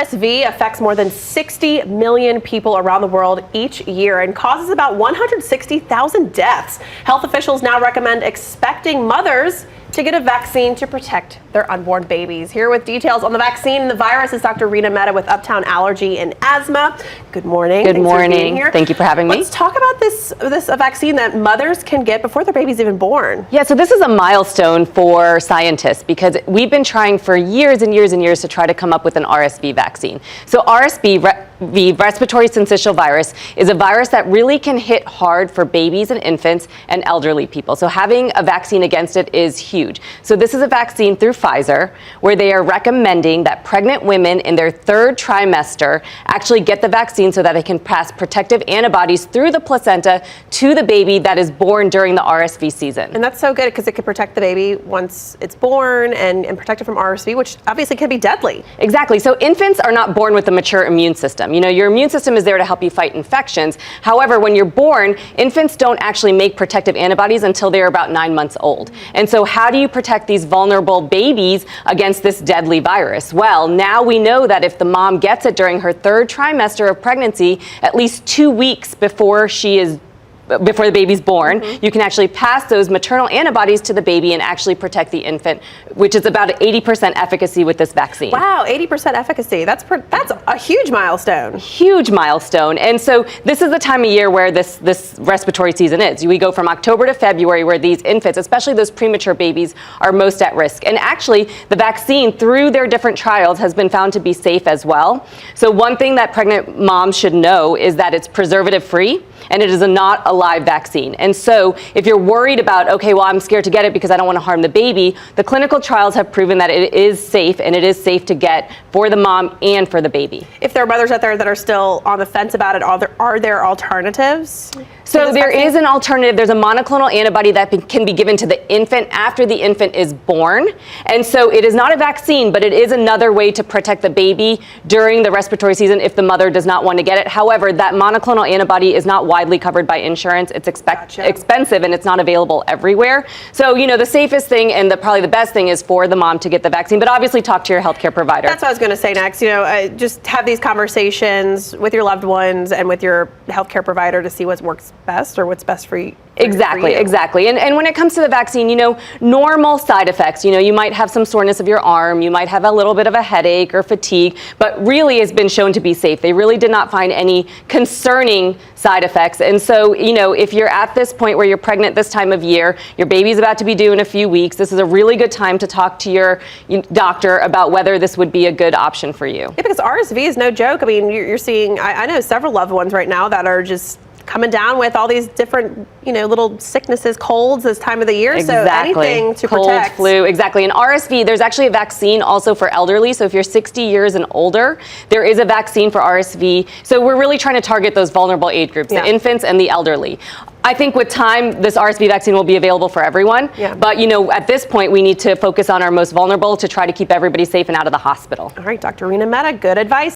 RSV affects more than 60 million people around the world each year and causes about 160,000 deaths. Health officials now recommend expecting mothers to get a vaccine to protect their unborn babies. Here with details on the vaccine and the virus is Dr. Reena Mehta with Uptown Allergy and Asthma. Good morning. Good morning. Thank you for having me. Let's talk about this vaccine that mothers can get before their baby's even born. Yeah, so this is a milestone for scientists because we've been trying for years and years and years to try to come up with an RSV vaccine. So RSV, respiratory syncytial virus, is a virus that really can hit hard for babies and infants and elderly people. So having a vaccine against it is huge. So this is a vaccine through Pfizer where they are recommending that pregnant women in their third trimester actually get the vaccine so that they can pass protective antibodies through the placenta to the baby that is born during the RSV season. And that's so good because it can protect the baby once it's born and protect it from RSV, which obviously can be deadly. Exactly. So infants are not born with a mature immune system. You know, your immune system is there to help you fight infections. However, when you're born, infants don't actually make protective antibodies until they're about 9 months old. And so how do you protect these vulnerable babies against this deadly virus? Well, now we know that if the mom gets it during her third trimester of pregnancy, at least 2 weeks before the baby's born, you can actually pass those maternal antibodies to the baby and actually protect the infant, which is about 80% efficacy with this vaccine. Wow, 80% efficacy. That's a huge milestone. Huge milestone. And so this is the time of year where this respiratory season is. We go from October to February where these infants, especially those premature babies, are most at risk. And actually, the vaccine through their different trials has been found to be safe as well. So one thing that pregnant moms should know is that it's preservative free and it is not a live vaccine. And so if you're worried about, okay, well, I'm scared to get it because I don't want to harm the baby, the clinical trials have proven that it is safe, and it is safe to get for the mom and for the baby. If there are mothers out there that are still on the fence about it, are there alternatives? So there is an alternative. There's a monoclonal antibody that can be given to the infant after the infant is born. And so it is not a vaccine, but it is another way to protect the baby during the respiratory season if the mother does not want to get it. However, that monoclonal antibody is not widely covered by insurance. It's expensive and it's not available everywhere. So, you know, the safest thing and probably the best thing is for the mom to get the vaccine, but obviously talk to your healthcare provider. That's what I was going to say next. You know, just have these conversations with your loved ones and with your healthcare provider to see what works best or what's best for you. Exactly. And when it comes to the vaccine, you know, normal side effects, you know, you might have some soreness of your arm, you might have a little bit of a headache or fatigue, but really has been shown to be safe. They really did not find any concerning side effects. And so, you know, if you're at this point where you're pregnant this time of year, your baby's about to be due in a few weeks, this is a really good time to talk to your doctor about whether this would be a good option for you. Yeah, because RSV is no joke. I mean, you're seeing, I know several loved ones right now that are just coming down with all these different, you know, little sicknesses, colds this time of the year. Exactly. So anything to cold, protect. flu, exactly. And RSV, there's actually a vaccine also for elderly. So if you're 60 years and older, there is a vaccine for RSV. So we're really trying to target those vulnerable age groups, the infants and the elderly. I think with time, this RSV vaccine will be available for everyone. Yeah. But, you know, at this point, we need to focus on our most vulnerable to try to keep everybody safe and out of the hospital. All right, Dr. Reena Mehta, good advice.